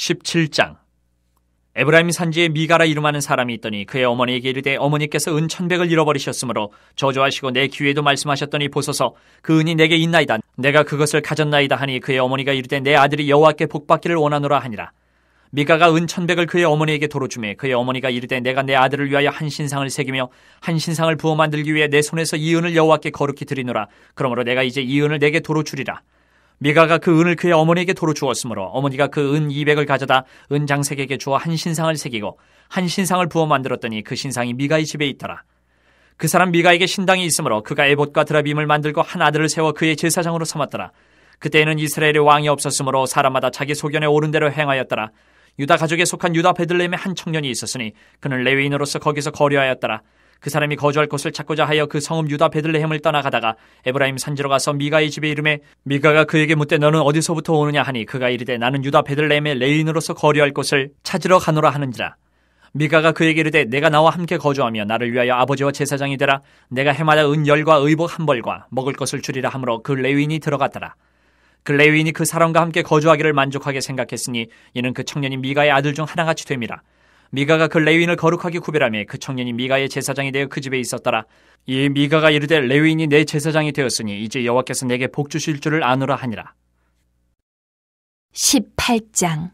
17장. 에브라임 산지에 미가라 이름하는 사람이 있더니 그의 어머니에게 이르되 어머니께서 은 1,100을 잃어버리셨으므로 저주하시고 내 귀에도 말씀하셨더니 보소서 그 은이 내게 있나이다. 내가 그것을 가졌나이다 하니 그의 어머니가 이르되 내 아들이 여호와께 복받기를 원하노라 하니라. 미가가 은 1,100을 그의 어머니에게 도로 주매 그의 어머니가 이르되 내가 내 아들을 위하여 한 신상을 새기며 한 신상을 부어 만들기 위해 내 손에서 이 은을 여호와께 거룩히 드리노라. 그러므로 내가 이제 이 은을 내게 도로 주리라. 미가가 그 은을 그의 어머니에게 도로 주었으므로 어머니가 그 은 200을 가져다 은장색에게 주어 한 신상을 새기고 한 신상을 부어 만들었더니 그 신상이 미가의 집에 있더라. 그 사람 미가에게 신당이 있으므로 그가 에봇과 드라빔을 만들고 한 아들을 세워 그의 제사장으로 삼았더라. 그때에는 이스라엘의 왕이 없었으므로 사람마다 자기 소견에 옳은 대로 행하였더라. 유다 가족에 속한 유다 베들레헴에 한 청년이 있었으니 그는 레위인으로서 거기서 거류하였더라. 그 사람이 거주할 곳을 찾고자 하여 그 성읍 유다 베들레헴을 떠나가다가 에브라임 산지로 가서 미가의 집에 이르매 미가가 그에게 묻되 너는 어디서부터 오느냐 하니 그가 이르되 나는 유다 베들레헴의 레위인으로서 거류할 곳을 찾으러 가노라 하는지라. 미가가 그에게 이르되 내가 나와 함께 거주하며 나를 위하여 아버지와 제사장이 되라. 내가 해마다 은 10과 의복 1벌과 먹을 것을 주리라 하므로 그 레위인이 들어갔더라. 그 레위인이 그 사람과 함께 거주하기를 만족하게 생각했으니 이는 그 청년이 미가의 아들 중 하나같이 됨이라. 미가가 그 레위인을 거룩하게 구별하며 그 청년이 미가의 제사장이 되어 그 집에 있었더라. 이 미가가 이르되 레위인이 내 제사장이 되었으니 이제 여호와께서 내게 복 주실 줄을 아노라 하니라. 18장.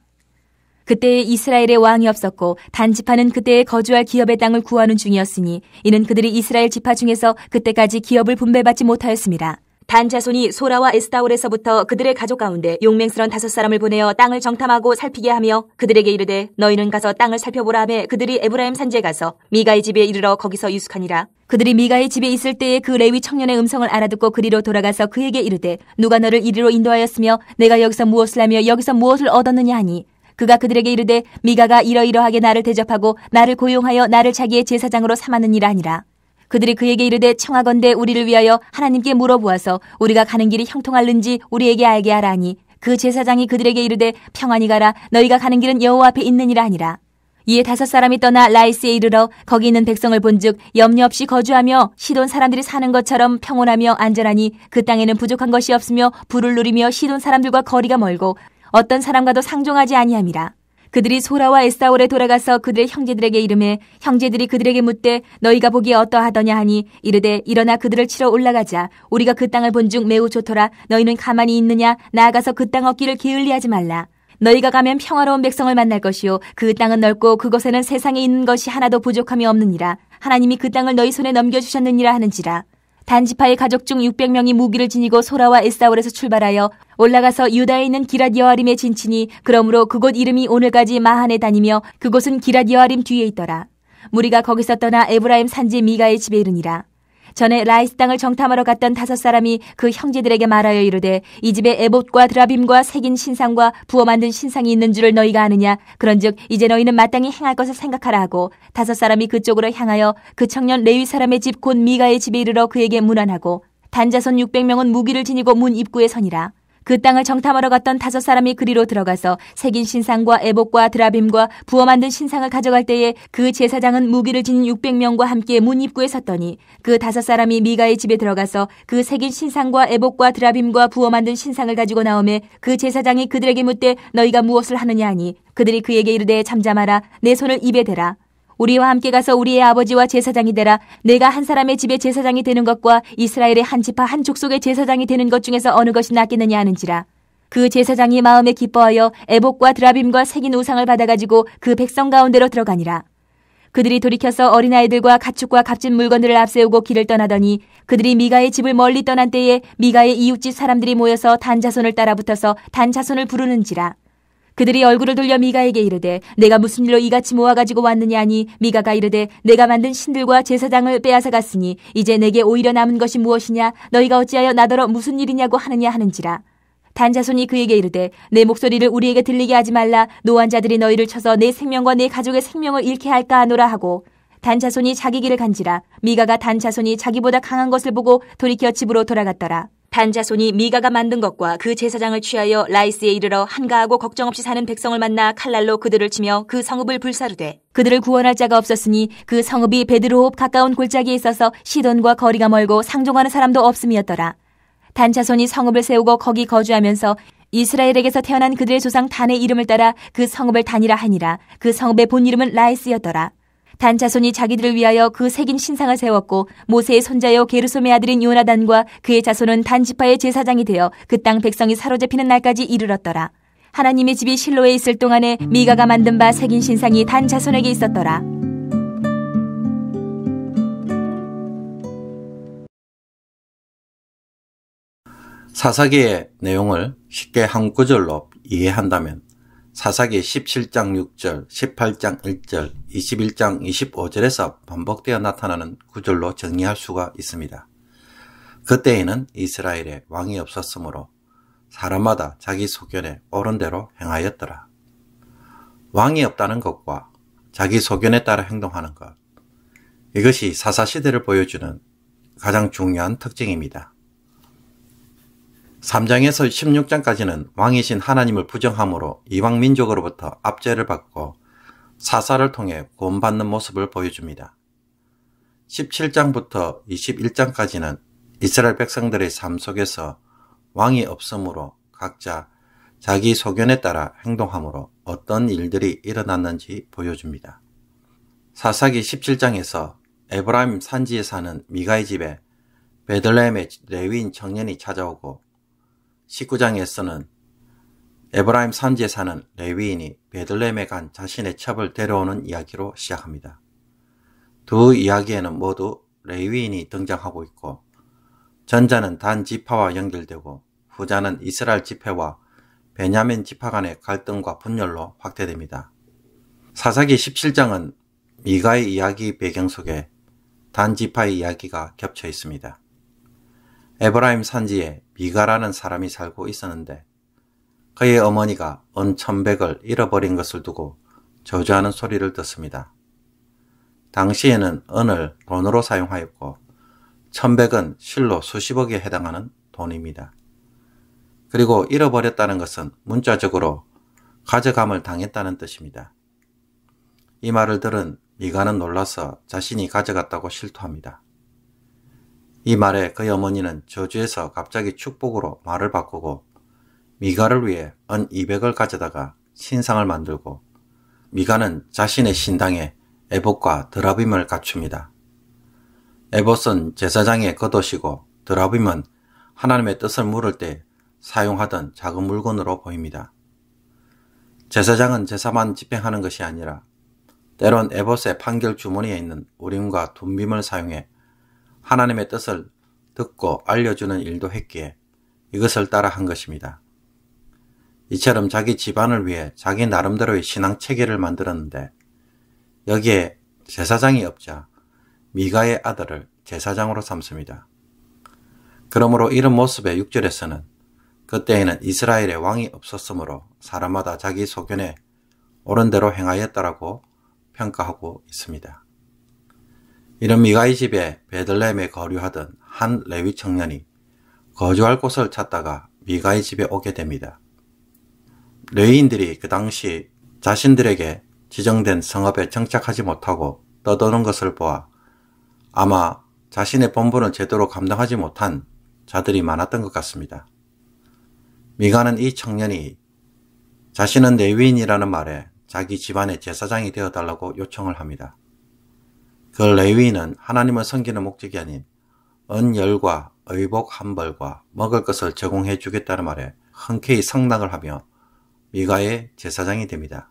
그때에 이스라엘의 왕이 없었고 단지파는 그때에 거주할 기업의 땅을 구하는 중이었으니 이는 그들이 이스라엘 지파 중에서 그때까지 기업을 분배받지 못하였습니다. 단 자손이 소라와 에스타올에서부터 그들의 가족 가운데 용맹스런 5사람을 보내어 땅을 정탐하고 살피게 하며 그들에게 이르되 너희는 가서 땅을 살펴보라 하매 그들이 에브라임 산지에 가서 미가의 집에 이르러 거기서 유숙하니라. 그들이 미가의 집에 있을 때에 그 레위 청년의 음성을 알아듣고 그리로 돌아가서 그에게 이르되 누가 너를 이리로 인도하였으며 내가 여기서 무엇을 하며 여기서 무엇을 얻었느냐 하니 그가 그들에게 이르되 미가가 이러이러하게 나를 대접하고 나를 고용하여 나를 자기의 제사장으로 삼았느니라 하니라. 그들이 그에게 이르되 청하건대 우리를 위하여 하나님께 물어보아서 우리가 가는 길이 형통할는지 우리에게 알게 하라 하니 그 제사장이 그들에게 이르되 평안히 가라. 너희가 가는 길은 여호와 앞에 있느니라 하니라. 이에 5사람이 떠나 라이스에 이르러 거기 있는 백성을 본즉 염려 없이 거주하며 시돈 사람들이 사는 것처럼 평온하며 안전하니 그 땅에는 부족한 것이 없으며 부를 누리며 시돈 사람들과 거리가 멀고 어떤 사람과도 상종하지 아니함이라. 그들이 소라와 에스타올에 돌아가서 그들의 형제들에게 이르매 형제들이 그들에게 묻되 너희가 보기에 어떠하더냐 하니 이르되 일어나 그들을 치러 올라가자. 우리가 그 땅을 본즉 매우 좋더라. 너희는 가만히 있느냐? 나아가서 그 땅 얻기를 게을리하지 말라. 너희가 가면 평화로운 백성을 만날 것이요 그 땅은 넓고 그곳에는 세상에 있는 것이 하나도 부족함이 없느니라. 하나님이 그 땅을 너희 손에 넘겨주셨느니라 하는지라. 단지파의 가족 중 600명이 무기를 지니고 소라와 에스타올에서 출발하여 올라가서 유다에 있는 기랏 여아림에 진치니 그러므로 그곳 이름이 오늘까지 마한에 다니며 그곳은 기랏 여아림 뒤에 있더라. 무리가 거기서 떠나 에브라임 산지 미가의 집에 이르니라. 전에 라이스 땅을 정탐하러 갔던 5사람이 그 형제들에게 말하여 이르되 이 집에 에봇과 드라빔과 새긴 신상과 부어 만든 신상이 있는 줄을 너희가 아느냐. 그런즉 이제 너희는 마땅히 행할 것을 생각하라 하고 5사람이 그쪽으로 향하여 그 청년 레위 사람의 집 곧 미가의 집에 이르러 그에게 문안하고 단자손 600명은 무기를 지니고 문 입구에 서니라. 그 땅을 정탐하러 갔던 5사람이 그리로 들어가서 새긴 신상과 에봇과 드라빔과 부어 만든 신상을 가져갈 때에 그 제사장은 무기를 지닌 600명과 함께 문 입구에 섰더니 그 5사람이 미가의 집에 들어가서 그 새긴 신상과 에봇과 드라빔과 부어 만든 신상을 가지고 나오매 그 제사장이 그들에게 묻되 너희가 무엇을 하느냐 하니 그들이 그에게 이르되 잠잠하라. 내 손을 입에 대라. 우리와 함께 가서 우리의 아버지와 제사장이 되라. 내가 한 사람의 집에 제사장이 되는 것과 이스라엘의 한 지파 한 족속의 제사장이 되는 것 중에서 어느 것이 낫겠느냐 하는지라. 그 제사장이 마음에 기뻐하여 에봇과 드라빔과 새긴 우상을 받아가지고 그 백성 가운데로 들어가니라. 그들이 돌이켜서 어린아이들과 가축과 값진 물건들을 앞세우고 길을 떠나더니 그들이 미가의 집을 멀리 떠난 때에 미가의 이웃집 사람들이 모여서 단 자손을 따라붙어서 단 자손을 부르는지라. 그들이 얼굴을 돌려 미가에게 이르되 내가 무슨 일로 이같이 모아가지고 왔느냐 하니 미가가 이르되 내가 만든 신들과 제사장을 빼앗아 갔으니 이제 내게 오히려 남은 것이 무엇이냐. 너희가 어찌하여 나더러 무슨 일이냐고 하느냐 하는지라. 단자손이 그에게 이르되 내 목소리를 우리에게 들리게 하지 말라. 노한 자들이 너희를 쳐서 내 생명과 내 가족의 생명을 잃게 할까 하노라 하고 단자손이 자기 길을 간지라. 미가가 단자손이 자기보다 강한 것을 보고 돌이켜 집으로 돌아갔더라. 단자손이 미가가 만든 것과 그 제사장을 취하여 라이스에 이르러 한가하고 걱정 없이 사는 백성을 만나 칼날로 그들을 치며 그 성읍을 불사르되 그들을 구원할 자가 없었으니 그 성읍이 베드로홉 가까운 골짜기에 있어서 시돈과 거리가 멀고 상종하는 사람도 없음이었더라. 단자손이 성읍을 세우고 거기 거주하면서 이스라엘에게서 태어난 그들의 조상 단의 이름을 따라 그 성읍을 단이라 하니라. 그 성읍의 본 이름은 라이스였더라. 단 자손이 자기들을 위하여 그 새긴 신상을 세웠고 모세의 손자여 게르솜의 아들인 요나단과 그의 자손은 단 지파의 제사장이 되어 그 땅 백성이 사로잡히는 날까지 이르렀더라. 하나님의 집이 실로에 있을 동안에 미가가 만든 바 새긴 신상이 단 자손에게 있었더라. 사사기의 내용을 쉽게 한 구절로 이해한다면 사사기 17장 6절, 18장 1절, 21장 25절에서 반복되어 나타나는 구절로 정리할 수가 있습니다. 그때에는 이스라엘에 왕이 없었으므로 사람마다 자기 소견에 옳은 대로 행하였더라. 왕이 없다는 것과 자기 소견에 따라 행동하는 것, 이것이 사사시대를 보여주는 가장 중요한 특징입니다. 3장에서 16장까지는 왕이신 하나님을 부정함으로 이방 민족으로부터 압제를 받고 사사를 통해 구원받는 모습을 보여줍니다. 17장부터 21장까지는 이스라엘 백성들의 삶 속에서 왕이 없으므로 각자 자기 소견에 따라 행동함으로 어떤 일들이 일어났는지 보여줍니다. 사사기 17장에서 에브라임 산지에 사는 미가의 집에 베들레헴의 레위인 청년이 찾아오고 19장에서는 에브라임 산지에 사는 레위인이 베들레헴에 간 자신의 첩을 데려오는 이야기로 시작합니다. 두 이야기에는 모두 레위인이 등장하고 있고 전자는 단 지파와 연결되고 후자는 이스라엘 지파와 베냐민 지파 간의 갈등과 분열로 확대됩니다. 사사기 17장은 미가의 이야기 배경 속에 단 지파의 이야기가 겹쳐 있습니다. 에브라임 산지에 미가라는 사람이 살고 있었는데 그의 어머니가 은 1,100을 잃어버린 것을 두고 저주하는 소리를 듣습니다. 당시에는 은을 돈으로 사용하였고 1,100은 실로 수십억에 해당하는 돈입니다. 그리고 잃어버렸다는 것은 문자적으로 가져감을 당했다는 뜻입니다. 이 말을 들은 미가는 놀라서 자신이 가져갔다고 실토합니다. 이 말에 그의 어머니는 저주에서 갑자기 축복으로 말을 바꾸고 미가를 위해 은 200을 가져다가 신상을 만들고 미가는 자신의 신당에 에봇과 드라빔을 갖춥니다. 에봇은 제사장의 겉옷이고 드라빔은 하나님의 뜻을 물을 때 사용하던 작은 물건으로 보입니다. 제사장은 제사만 집행하는 것이 아니라 때론 에봇의 판결 주머니에 있는 우림과 둠빔을 사용해 하나님의 뜻을 듣고 알려주는 일도 했기에 이것을 따라 한 것입니다. 이처럼 자기 집안을 위해 자기 나름대로의 신앙 체계를 만들었는데 여기에 제사장이 없자 미가의 아들을 제사장으로 삼습니다. 그러므로 이런 모습의 6절에서는 그때에는 이스라엘에 왕이 없었으므로 사람마다 자기 소견에 옳은 대로 행하였다라고 평가하고 있습니다. 이런 미가의 집에 베들레헴에 거류하던 한 레위 청년이 거주할 곳을 찾다가 미가의 집에 오게 됩니다. 레위인들이 그 당시 자신들에게 지정된 성읍에 정착하지 못하고 떠도는 것을 보아 아마 자신의 본분을 제대로 감당하지 못한 자들이 많았던 것 같습니다. 미가는 이 청년이 자신은 레위인이라는 말에 자기 집안의 제사장이 되어달라고 요청을 합니다. 그 레위인은 하나님을 섬기는 목적이 아닌 은열과 의복 한 벌과 먹을 것을 제공해 주겠다는 말에 흔쾌히 상당을 하며 미가의 제사장이 됩니다.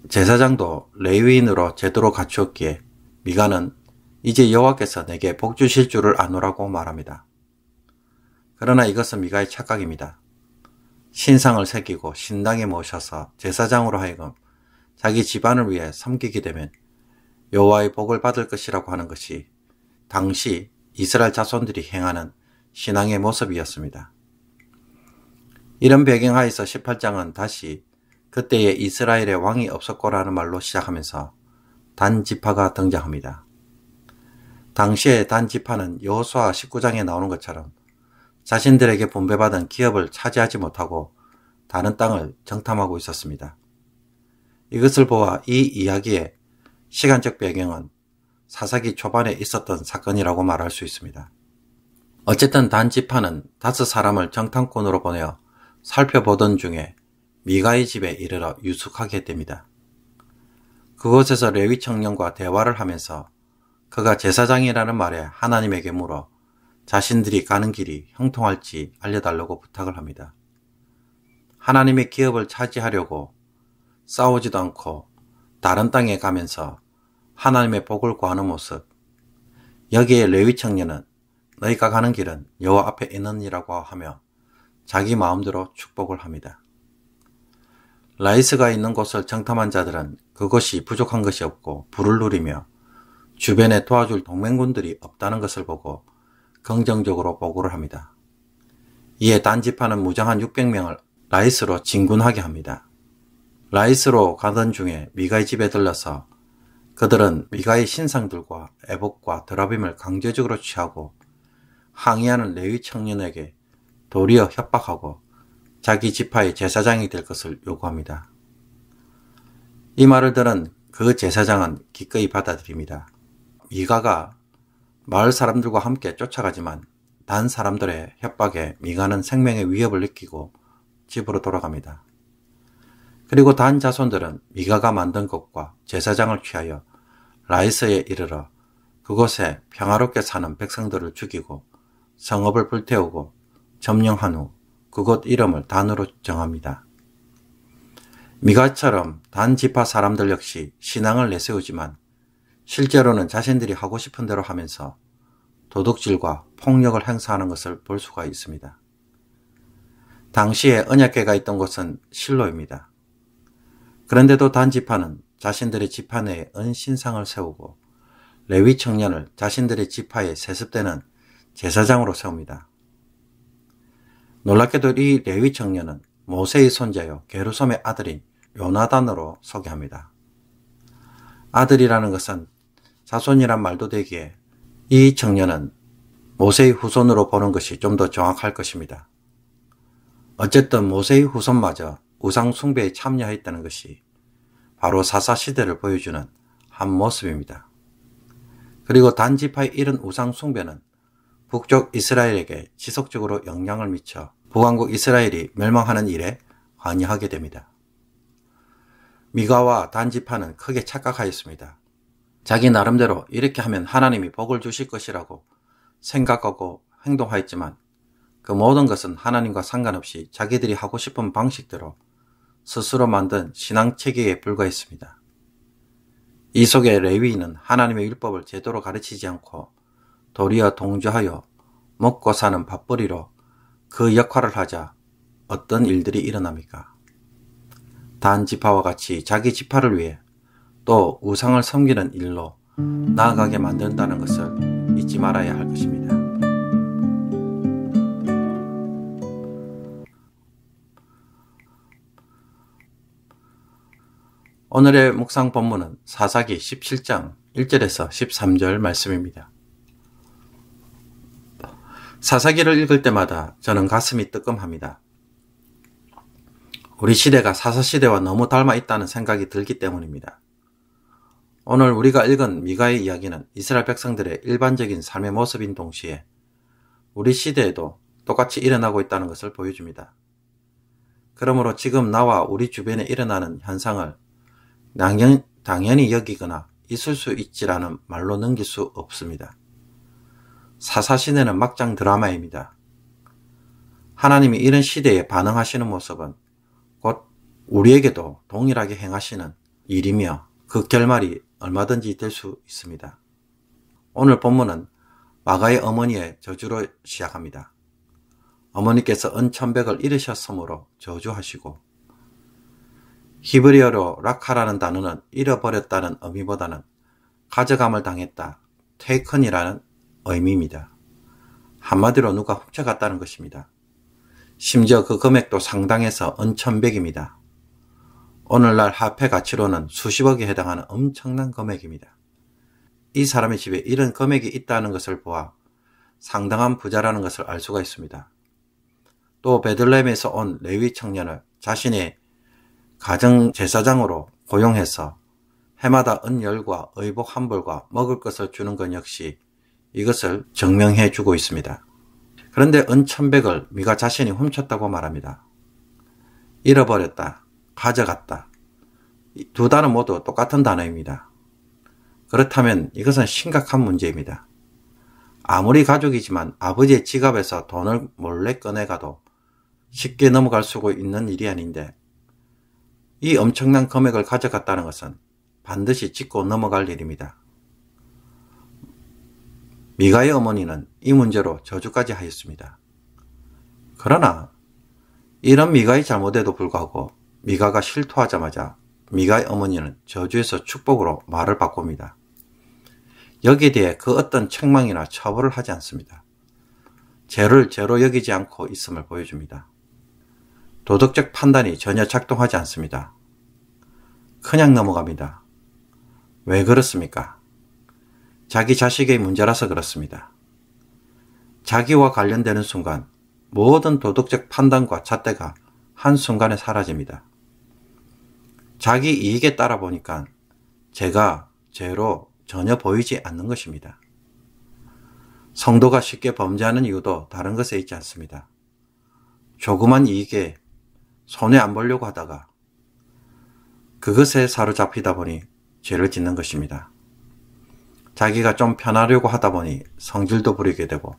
제사장도 레위인으로 제대로 갖추었기에 미가는 이제 여호와께서 내게 복 주실 줄을 아노라고 말합니다. 그러나 이것은 미가의 착각입니다. 신상을 새기고 신당에 모셔서 제사장으로 하여금 자기 집안을 위해 섬기게 되면 여호와의 복을 받을 것이라고 하는 것이 당시 이스라엘 자손들이 행하는 신앙의 모습이었습니다. 이런 배경하에서 18장은 다시 그때의 이스라엘의 왕이 없었고라는 말로 시작하면서 단 지파가 등장합니다. 당시의 단 지파는 여호수아 19장에 나오는 것처럼 자신들에게 분배받은 기업을 차지하지 못하고 다른 땅을 정탐하고 있었습니다. 이것을 보아 이 이야기의 시간적 배경은 사사기 초반에 있었던 사건이라고 말할 수 있습니다. 어쨌든 단 지파는 5 사람을 정탐꾼으로 보내어 살펴보던 중에 미가의 집에 이르러 유숙하게 됩니다. 그곳에서 레위 청년과 대화를 하면서 그가 제사장이라는 말에 하나님에게 물어 자신들이 가는 길이 형통할지 알려달라고 부탁을 합니다. 하나님의 기업을 차지하려고 싸우지도 않고 다른 땅에 가면서 하나님의 복을 구하는 모습, 여기에 레위 청년은 너희가 가는 길은 여호와 앞에 있느니라고 하며 자기 마음대로 축복을 합니다. 라이스가 있는 곳을 정탐한 자들은 그것이 부족한 것이 없고 불을 누리며 주변에 도와줄 동맹군들이 없다는 것을 보고 긍정적으로 보고를 합니다. 이에 단지파는 무장한 600명을 라이스로 진군하게 합니다. 라이스로 가던 중에 미가의 집에 들러서 그들은 미가의 신상들과 애복과 드라빔을 강제적으로 취하고 항의하는 레위 청년에게 도리어 협박하고 자기 지파의 제사장이 될 것을 요구합니다. 이 말을 들은 그 제사장은 기꺼이 받아들입니다. 미가가 마을 사람들과 함께 쫓아가지만 단 사람들의 협박에 미가는 생명의 위협을 느끼고 집으로 돌아갑니다. 그리고 단 자손들은 미가가 만든 것과 제사장을 취하여 라이스에 이르러 그곳에 평화롭게 사는 백성들을 죽이고 성읍을 불태우고 점령한 후 그곳 이름을 단으로 정합니다. 미가처럼 단 지파 사람들 역시 신앙을 내세우지만 실제로는 자신들이 하고 싶은 대로 하면서 도둑질과 폭력을 행사하는 것을 볼 수가 있습니다. 당시에 언약궤가 있던 곳은 실로입니다. 그런데도 단 지파는 자신들의 지파 내에 은신상을 세우고 레위 청년을 자신들의 지파에 세습되는 제사장으로 세웁니다. 놀랍게도 이 레위 청년은 모세의 손자요 게르솜의 아들인 요나단으로 소개합니다. 아들이라는 것은 자손이란 말도 되기에 이 청년은 모세의 후손으로 보는 것이 좀 더 정확할 것입니다. 어쨌든 모세의 후손마저 우상 숭배에 참여했다는 것이 바로 사사시대를 보여주는 한 모습입니다. 그리고 단지파의 이런 우상 숭배는 북쪽 이스라엘에게 지속적으로 영향을 미쳐 북왕국 이스라엘이 멸망하는 일에 관여하게 됩니다. 미가와 단지파는 크게 착각하였습니다. 자기 나름대로 이렇게 하면 하나님이 복을 주실 것이라고 생각하고 행동하였지만 그 모든 것은 하나님과 상관없이 자기들이 하고 싶은 방식대로 스스로 만든 신앙체계에 불과했습니다. 이 속에 레위인은 하나님의 율법을 제대로 가르치지 않고 도리어 동조하여 먹고 사는 밥벌이로 그 역할을 하자 어떤 일들이 일어납니까? 단 지파와 같이 자기 지파를 위해 또 우상을 섬기는 일로 나아가게 만든다는 것을 잊지 말아야 할 것입니다. 오늘의 묵상 본문은 사사기 17장 1절에서 13절 말씀입니다. 사사기를 읽을 때마다 저는 가슴이 뜨끔합니다. 우리 시대가 사사시대와 너무 닮아 있다는 생각이 들기 때문입니다. 오늘 우리가 읽은 미가의 이야기는 이스라엘 백성들의 일반적인 삶의 모습인 동시에 우리 시대에도 똑같이 일어나고 있다는 것을 보여줍니다. 그러므로 지금 나와 우리 주변에 일어나는 현상을 당연히 여기거나 있을 수 있지라는 말로 넘길 수 없습니다. 사사시대는 막장 드라마입니다. 하나님이 이런 시대에 반응하시는 모습은 곧 우리에게도 동일하게 행하시는 일이며 그 결말이 얼마든지 될 수 있습니다. 오늘 본문은 마가의 어머니의 저주로 시작합니다. 어머니께서 은천백을 잃으셨으므로 저주하시고 히브리어로 라카라는 단어는 잃어버렸다는 의미보다는 가져감을 당했다, 테이컨이라는 의미입니다. 한마디로 누가 훔쳐갔다는 것입니다. 심지어 그 금액도 상당해서 은천백입니다. 오늘날 화폐 가치로는 수십억에 해당하는 엄청난 금액입니다. 이 사람의 집에 이런 금액이 있다는 것을 보아 상당한 부자라는 것을 알 수가 있습니다. 또 베들레헴에서 온 레위 청년을 자신의 가정 제사장으로 고용해서 해마다 은열과 의복 한 벌과 먹을 것을 주는 것 역시 이것을 증명해 주고 있습니다. 그런데 은천백을 미가 자신이 훔쳤다고 말합니다. 잃어버렸다, 가져갔다. 두 단어 모두 똑같은 단어입니다. 그렇다면 이것은 심각한 문제입니다. 아무리 가족이지만 아버지의 지갑에서 돈을 몰래 꺼내가도 쉽게 넘어갈 수 있는 일이 아닌데 이 엄청난 금액을 가져갔다는 것은 반드시 짚고 넘어갈 일입니다. 미가의 어머니는 이 문제로 저주까지 하였습니다. 그러나 이런 미가의 잘못에도 불구하고 미가가 실토하자마자 미가의 어머니는 저주에서 축복으로 말을 바꿉니다. 여기에 대해 그 어떤 책망이나 처벌을 하지 않습니다. 죄를 죄로 여기지 않고 있음을 보여줍니다. 도덕적 판단이 전혀 작동하지 않습니다. 그냥 넘어갑니다. 왜 그렇습니까? 자기 자식의 문제라서 그렇습니다. 자기와 관련되는 순간 모든 도덕적 판단과 잣대가 한순간에 사라집니다. 자기 이익에 따라 보니까 죄가 죄로 전혀 보이지 않는 것입니다. 성도가 쉽게 범죄하는 이유도 다른 것에 있지 않습니다. 조그만 이익에 손해 안 보려고 하다가 그것에 사로잡히다 보니 죄를 짓는 것입니다. 자기가 좀 편하려고 하다 보니 성질도 부리게 되고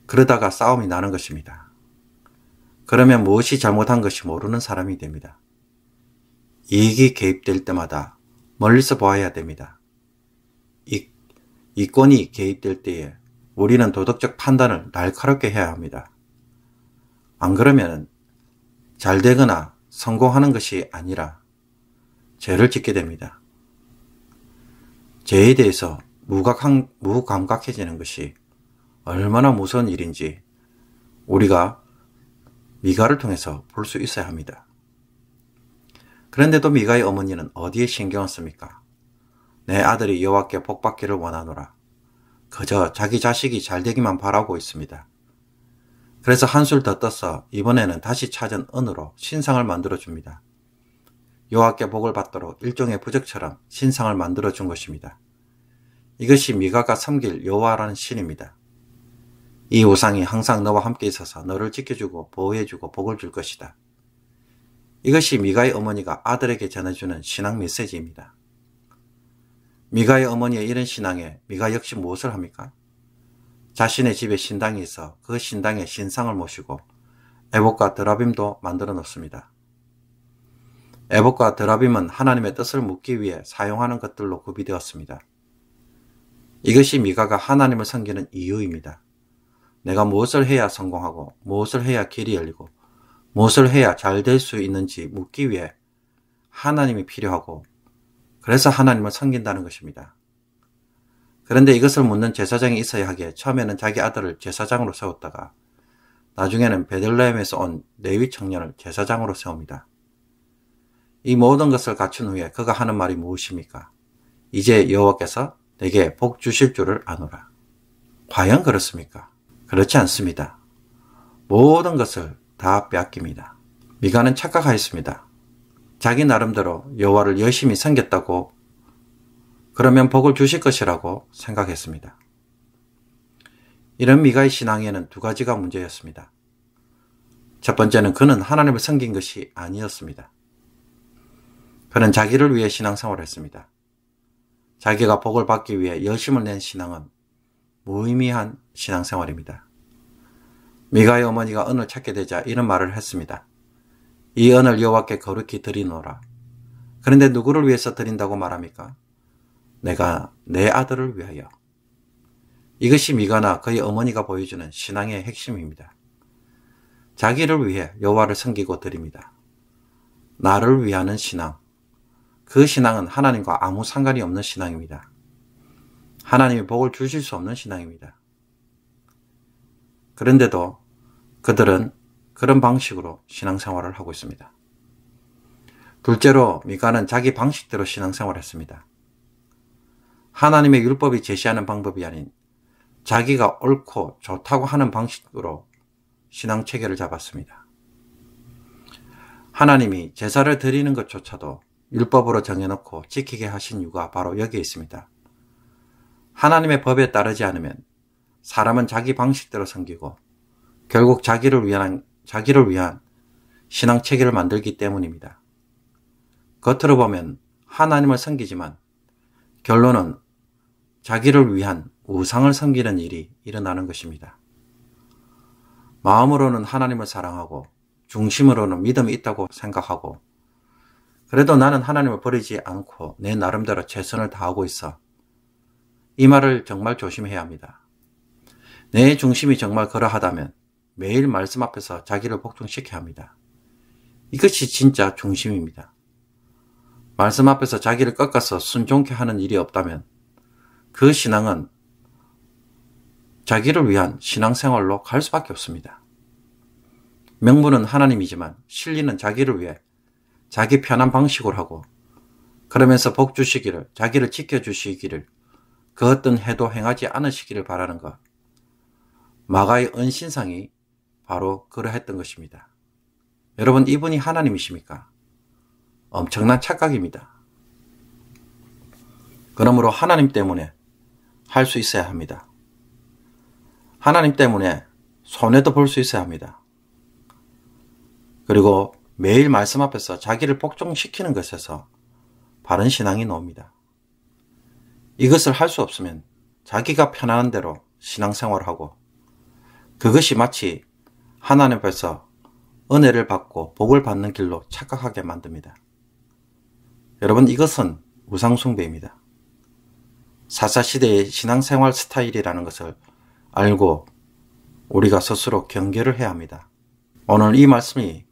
그러다가 싸움이 나는 것입니다. 그러면 무엇이 잘못한 것이 모르는 사람이 됩니다. 이익이 개입될 때마다 멀리서 보아야 됩니다. 이권이 개입될 때에 우리는 도덕적 판단을 날카롭게 해야 합니다. 안 그러면 잘 되거나 성공하는 것이 아니라 죄를 짓게 됩니다. 죄에 대해서 무감각해지는 것이 얼마나 무서운 일인지 우리가 미가를 통해서 볼 수 있어야 합니다. 그런데도 미가의 어머니는 어디에 신경을 씁니까? 내 아들이 여호와께 복받기를 원하노라. 그저 자기 자식이 잘 되기만 바라고 있습니다. 그래서 한술 더 떠서 이번에는 다시 찾은 은으로 신상을 만들어 줍니다. 여호와께 복을 받도록 일종의 부적처럼 신상을 만들어 준 것입니다. 이것이 미가가 섬길 여호와라는 신입니다. 이 우상이 항상 너와 함께 있어서 너를 지켜주고 보호해주고 복을 줄 것이다. 이것이 미가의 어머니가 아들에게 전해주는 신앙 메시지입니다. 미가의 어머니의 이런 신앙에 미가 역시 무엇을 합니까? 자신의 집에 신당이 있어 그 신당에 신상을 모시고 에봇과 드라빔도 만들어 놓습니다. 에봇과 드라빔은 하나님의 뜻을 묻기 위해 사용하는 것들로 구비되었습니다. 이것이 미가가 하나님을 섬기는 이유입니다. 내가 무엇을 해야 성공하고 무엇을 해야 길이 열리고 무엇을 해야 잘 될 수 있는지 묻기 위해 하나님이 필요하고 그래서 하나님을 섬긴다는 것입니다. 그런데 이것을 묻는 제사장이 있어야 하기에 처음에는 자기 아들을 제사장으로 세웠다가 나중에는 베들레헴에서 온 레위 청년을 제사장으로 세웁니다. 이 모든 것을 갖춘 후에 그가 하는 말이 무엇입니까? 이제 여호와께서 내게 복 주실 줄을 아노라. 과연 그렇습니까? 그렇지 않습니다. 모든 것을 다 빼앗깁니다. 미가는 착각하였습니다. 자기 나름대로 여호와를 열심히 섬겼다고 그러면 복을 주실 것이라고 생각했습니다. 이런 미가의 신앙에는 두 가지가 문제였습니다. 첫 번째는 그는 하나님을 섬긴 것이 아니었습니다. 그는 자기를 위해 신앙생활을 했습니다. 자기가 복을 받기 위해 열심을 낸 신앙은 무의미한 신앙생활입니다. 미가의 어머니가 은을 찾게 되자 이런 말을 했습니다. 이 은을 여호와께 거룩히 드리노라. 그런데 누구를 위해서 드린다고 말합니까? 내가 내 아들을 위하여. 이것이 미가나 그의 어머니가 보여주는 신앙의 핵심입니다. 자기를 위해 여호와를 섬기고 드립니다. 나를 위하는 신앙. 그 신앙은 하나님과 아무 상관이 없는 신앙입니다. 하나님이 복을 주실 수 없는 신앙입니다. 그런데도 그들은 그런 방식으로 신앙생활을 하고 있습니다. 둘째로 미가는 자기 방식대로 신앙생활을 했습니다. 하나님의 율법이 제시하는 방법이 아닌 자기가 옳고 좋다고 하는 방식으로 신앙체계를 잡았습니다. 하나님이 제사를 드리는 것조차도 율법으로 정해놓고 지키게 하신 이유가 바로 여기에 있습니다. 하나님의 법에 따르지 않으면 사람은 자기 방식대로 섬기고 결국 자기를 위한 신앙 체계를 만들기 때문입니다. 겉으로 보면 하나님을 섬기지만 결론은 자기를 위한 우상을 섬기는 일이 일어나는 것입니다. 마음으로는 하나님을 사랑하고 중심으로는 믿음이 있다고 생각하고 그래도 나는 하나님을 버리지 않고 내 나름대로 최선을 다하고 있어. 이 말을 정말 조심해야 합니다. 내 중심이 정말 그러하다면 매일 말씀 앞에서 자기를 복종시켜야 합니다. 이것이 진짜 중심입니다. 말씀 앞에서 자기를 꺾어서 순종케 하는 일이 없다면 그 신앙은 자기를 위한 신앙생활로 갈 수밖에 없습니다. 명분은 하나님이지만 실리는 자기를 위해 자기 편한 방식으로 하고 그러면서 복 주시기를, 자기를 지켜주시기를 그 어떤 해도 행하지 않으시기를 바라는 것. 마가의 은신상이 바로 그러했던 것입니다. 여러분, 이분이 하나님이십니까? 엄청난 착각입니다. 그러므로 하나님 때문에 할 수 있어야 합니다. 하나님 때문에 손해도 볼 수 있어야 합니다. 그리고 매일 말씀 앞에서 자기를 복종시키는 것에서 바른 신앙이 나옵니다. 이것을 할 수 없으면 자기가 편안한 대로 신앙생활을 하고 그것이 마치 하나님 앞에서 은혜를 받고 복을 받는 길로 착각하게 만듭니다. 여러분, 이것은 우상숭배입니다. 사사시대의 신앙생활 스타일이라는 것을 알고 우리가 스스로 경계를 해야 합니다. 오늘 이 말씀이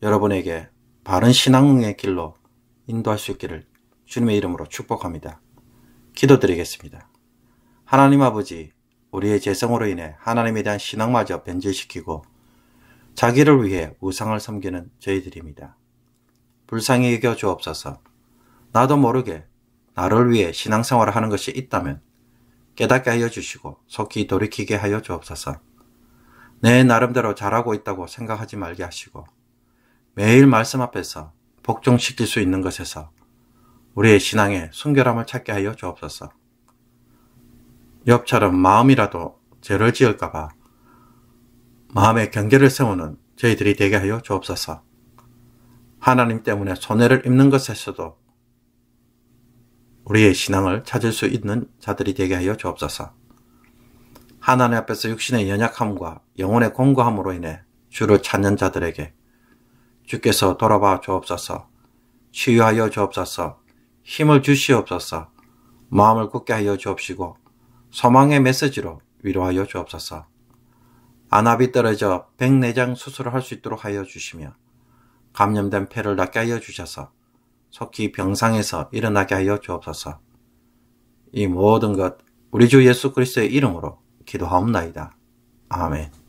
여러분에게 바른 신앙의 길로 인도할 수 있기를 주님의 이름으로 축복합니다. 기도드리겠습니다. 하나님 아버지, 우리의 죄성으로 인해 하나님에 대한 신앙마저 변질시키고 자기를 위해 우상을 섬기는 저희들입니다. 불쌍히 여겨 주옵소서. 나도 모르게 나를 위해 신앙생활을 하는 것이 있다면 깨닫게 하여 주시고 속히 돌이키게 하여 주옵소서. 내 나름대로 잘하고 있다고 생각하지 말게 하시고 매일 말씀 앞에서 복종시킬 수 있는 것에서 우리의 신앙의 순결함을 찾게 하여 주옵소서. 욥처럼 마음이라도 죄를 지을까봐 마음의 경계를 세우는 저희들이 되게 하여 주옵소서. 하나님 때문에 손해를 입는 것에서도 우리의 신앙을 찾을 수 있는 자들이 되게 하여 주옵소서. 하나님 앞에서 육신의 연약함과 영혼의 공고함으로 인해 주를 찾는 자들에게 주께서 돌아봐 주옵소서. 치유하여 주옵소서. 힘을 주시옵소서. 마음을 굳게 하여 주옵시고 소망의 메시지로 위로하여 주옵소서. 안압이 떨어져 백내장 수술을 할 수 있도록 하여 주시며 감염된 폐를 낫게 하여 주셔서 속히 병상에서 일어나게 하여 주옵소서. 이 모든 것 우리 주 예수 그리스도의 이름으로 기도하옵나이다. 아멘.